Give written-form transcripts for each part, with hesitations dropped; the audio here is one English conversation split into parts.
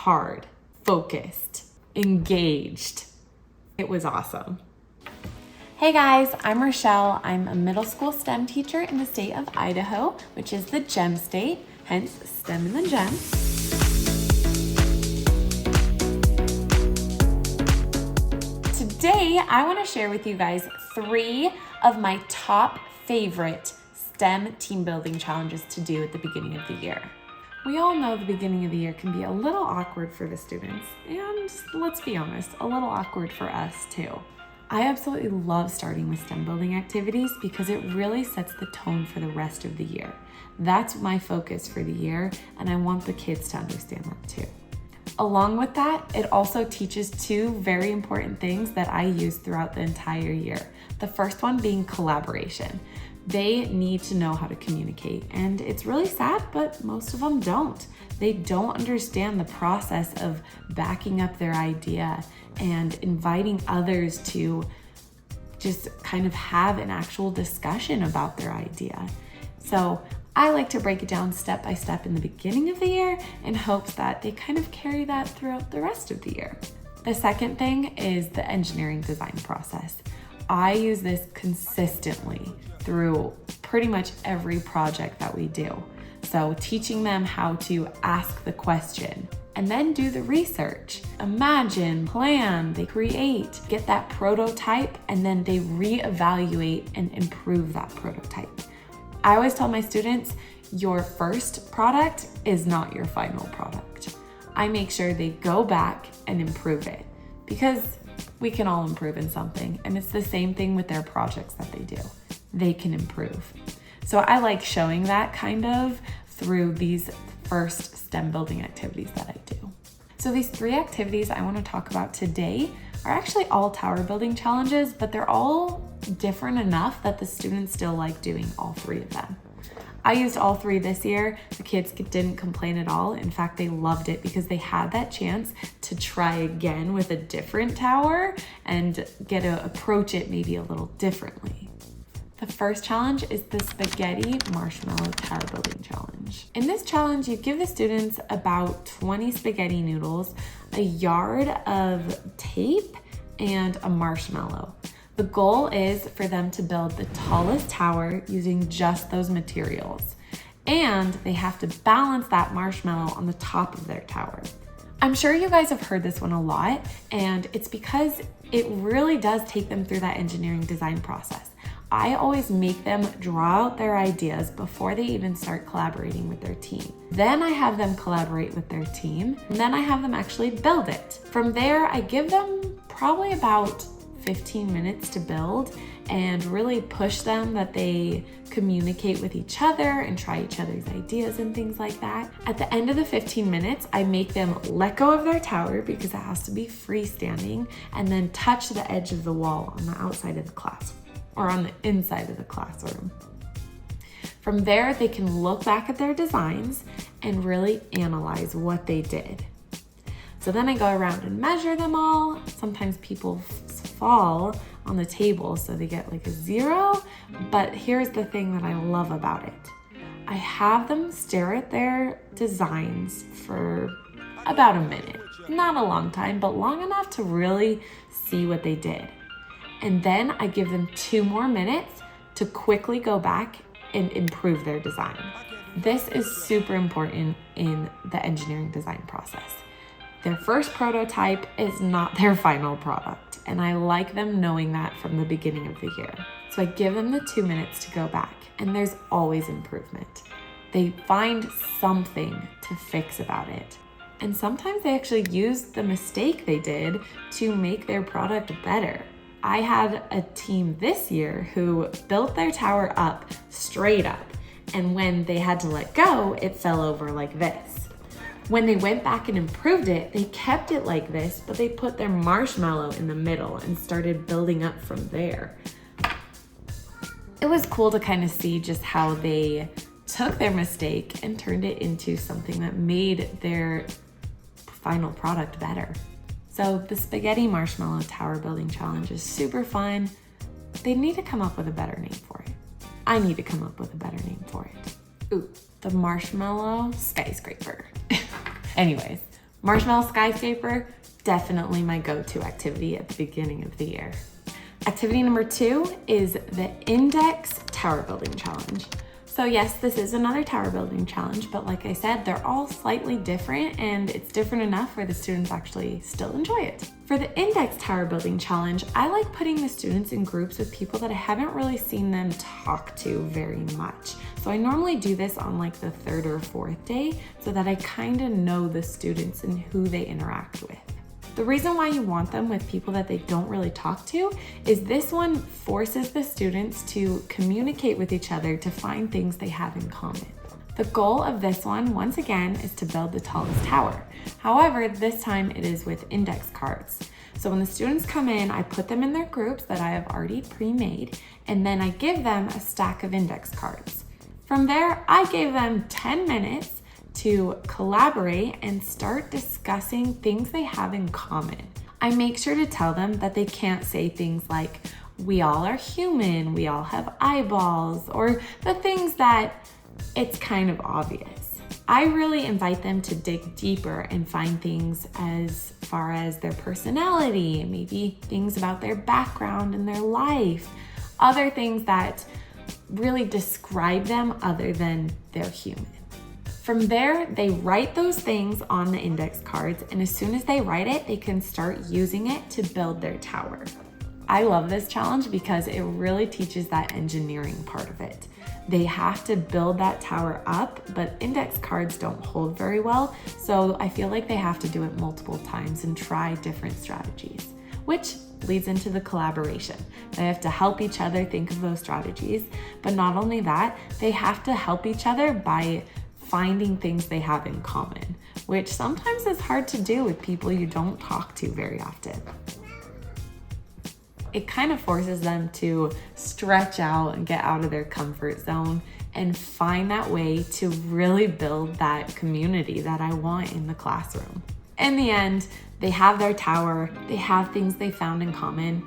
hard, focused, engaged. It was awesome. Hey guys, I'm Rochelle. I'm a middle school STEM teacher in the state of Idaho, which is the GEM state, hence STEM in the GEM. Today, I want to share with you guys 3 of my top favorite STEM team building challenges to do at the beginning of the year. We all know the beginning of the year can be a little awkward for the students, and let's be honest, a little awkward for us too. I absolutely love starting with STEM building activities because it really sets the tone for the rest of the year. That's my focus for the year, and I want the kids to understand that too. Along with that, it also teaches 2 very important things that I use throughout the entire year. The first one being collaboration. They need to know how to communicate, and it's really sad, but most of them don't. They don't understand the process of backing up their idea and inviting others to just kind of have an actual discussion about their idea. So I like to break it down step by step in the beginning of the year in hopes that they kind of carry that throughout the rest of the year. The second thing is the engineering design process. I use this consistently through pretty much every project that we do. So teaching them how to ask the question and then do the research. Imagine, plan, they create, get that prototype, and then they reevaluate and improve that prototype. I always tell my students, your first product is not your final product. I make sure they go back and improve it because we can all improve in something, and it's the same thing with their projects that they do. They can improve. So I like showing that kind of through these first STEM building activities that I do. So these 3 activities I want to talk about today are actually all tower building challenges, but they're all different enough that the students still like doing all 3 of them. I used all 3 this year. The kids didn't complain at all. In fact, they loved it because they had that chance to try again with a different tower and get to approach it maybe a little differently. The first challenge is the spaghetti marshmallow tower building challenge. In this challenge, you give the students about 20 spaghetti noodles, a yard of tape, and a marshmallow. The goal is for them to build the tallest tower using just those materials. And they have to balance that marshmallow on the top of their tower. I'm sure you guys have heard this one a lot, and it's because it really does take them through that engineering design process. I always make them draw out their ideas before they even start collaborating with their team. Then I have them collaborate with their team, and then I have them actually build it. From there, I give them probably about 15 minutes to build and really push them that they communicate with each other and try each other's ideas and things like that. At the end of the 15 minutes, I make them let go of their tower because it has to be freestanding and then touch the edge of the wall on the outside of the class or on the inside of the classroom. From there, they can look back at their designs and really analyze what they did. So then I go around and measure them all. Sometimes people fall on the table, so they get like a 0. But here's the thing that I love about it. I have them stare at their designs for about a minute. Not a long time, but long enough to really see what they did. And then I give them 2 more minutes to quickly go back and improve their design. This is super important in the engineering design process. Their first prototype is not their final product, and I like them knowing that from the beginning of the year. So I give them the 2 minutes to go back, and there's always improvement. They find something to fix about it. And sometimes they actually use the mistake they did to make their product better. I had a team this year who built their tower up straight up, and when they had to let go, it fell over like this. When they went back and improved it, they kept it like this, but they put their marshmallow in the middle and started building up from there. It was cool to kind of see just how they took their mistake and turned it into something that made their final product better. So the spaghetti marshmallow tower building challenge is super fun. They need to come up with a better name for it. I need to come up with a better name for it. Ooh, the marshmallow skyscraper. Anyways, Marshmallow Skyscraper, definitely my go-to activity at the beginning of the year. Activity number 2 is the Index Tower Building Challenge. So yes, this is another tower building challenge, but like I said, they're all slightly different and it's different enough where the students actually still enjoy it. For the Index Tower Building Challenge, I like putting the students in groups with people that I haven't really seen them talk to very much. So I normally do this on like the 3rd or 4th day so that I kind of know the students and who they interact with. The reason why you want them with people that they don't really talk to is this one forces the students to communicate with each other to find things they have in common. The goal of this one, once again, is to build the tallest tower. However, this time it is with index cards. So when the students come in, I put them in their groups that I have already pre-made, and then I give them a stack of index cards. From there, I gave them 10 minutes to collaborate and start discussing things they have in common. I make sure to tell them that they can't say things like, we all are human, we all have eyeballs, or the things that it's kind of obvious. I really invite them to dig deeper and find things as far as their personality, maybe things about their background and their life, other things that really describe them other than they're human. From there, they write those things on the index cards, and as soon as they write it, they can start using it to build their tower. I love this challenge because it really teaches that engineering part of it. They have to build that tower up, but index cards don't hold very well, so I feel like they have to do it multiple times and try different strategies, which leads into the collaboration. They have to help each other think of those strategies, but not only that, they have to help each other by finding things they have in common, which sometimes is hard to do with people you don't talk to very often. It kind of forces them to stretch out and get out of their comfort zone and find that way to really build that community that I want in the classroom. In the end, they have their tower, they have things they found in common.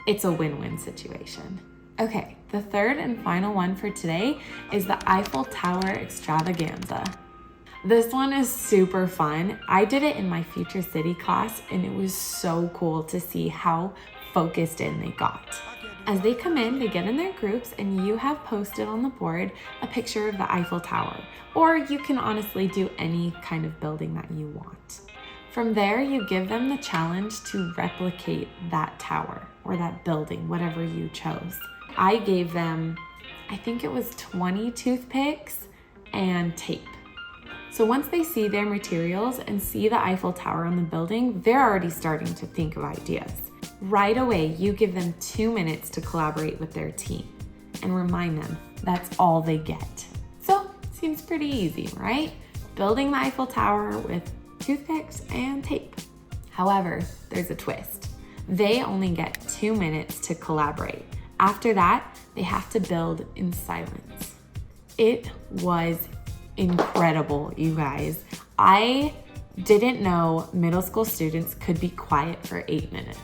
It's a win-win situation. Okay, the third and final one for today is the Eiffel Tower Extravaganza. This one is super fun. I did it in my Future City class and it was so cool to see how focused in they got. As they come in, they get in their groups and you have posted on the board a picture of the Eiffel Tower, or you can honestly do any kind of building that you want. From there, you give them the challenge to replicate that tower or that building, whatever you chose. I gave them, I think it was 20 toothpicks and tape. So once they see their materials and see the Eiffel Tower on the building, they're already starting to think of ideas. Right away, you give them 2 minutes to collaborate with their team and remind them that's all they get. So, seems pretty easy, right? Building the Eiffel Tower with toothpicks and tape. However, there's a twist. They only get 2 minutes to collaborate. After that, they have to build in silence. It was incredible, you guys. I didn't know middle school students could be quiet for 8 minutes.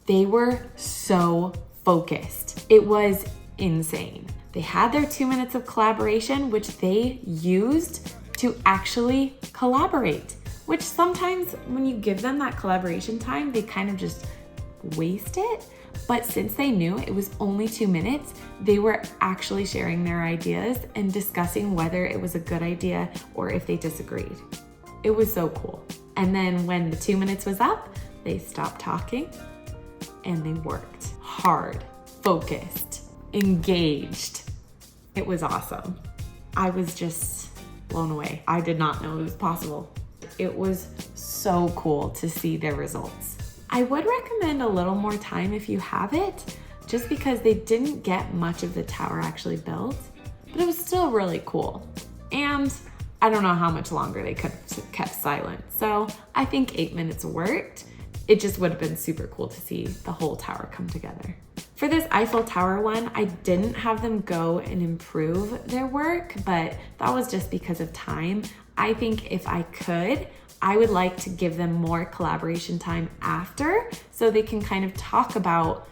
They were so focused. It was insane. They had their 2 minutes of collaboration, which they used to actually collaborate, which sometimes when you give them that collaboration time, they kind of just waste it. But since they knew it was only 2 minutes, they were actually sharing their ideas and discussing whether it was a good idea or if they disagreed. It was so cool. And then when the 2 minutes was up, they stopped talking and they worked hard, focused, engaged. It was awesome. I was just blown away. I did not know it was possible. It was so cool to see their results. I would recommend a little more time if you have it, just because they didn't get much of the tower actually built, but it was still really cool. And I don't know how much longer they could have kept silent. So I think 8 minutes worked. It just would have been super cool to see the whole tower come together. For this Eiffel Tower one, I didn't have them go and improve their work, but that was just because of time. I think if I could, I would like to give them more collaboration time after so they can kind of talk about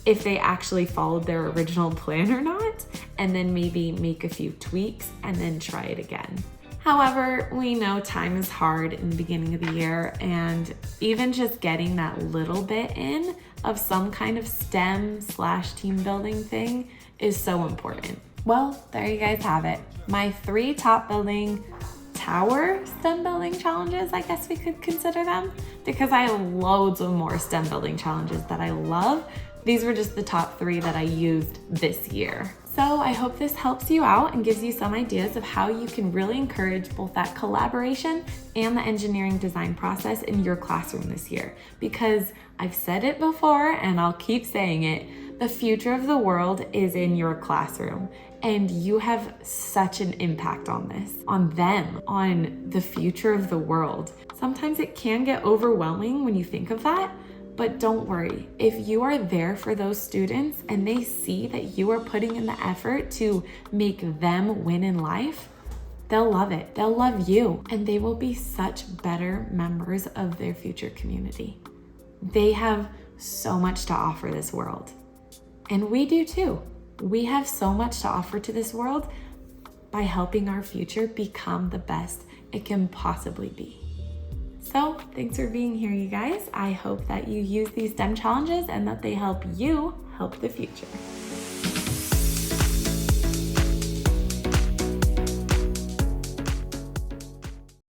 if they actually followed their original plan or not, and then maybe make a few tweaks and then try it again. However, we know time is hard in the beginning of the year, and even just getting that little bit in of some kind of STEM/team building thing is so important. Well, there you guys have it. My 3 top building tower STEM building challenges, I guess we could consider them, because I have loads of more STEM building challenges that I love. These were just the top 3 that I used this year. So I hope this helps you out and gives you some ideas of how you can really encourage both that collaboration and the engineering design process in your classroom this year. Because I've said it before and I'll keep saying it, the future of the world is in your classroom. And you have such an impact on this, on them, on the future of the world. Sometimes it can get overwhelming when you think of that. But don't worry, if you are there for those students and they see that you are putting in the effort to make them win in life, they'll love it. They'll love you, and they will be such better members of their future community. They have so much to offer this world, and we do too. We have so much to offer to this world by helping our future become the best it can possibly be. So thanks for being here, you guys. I hope that you use these STEM challenges and that they help you help the future.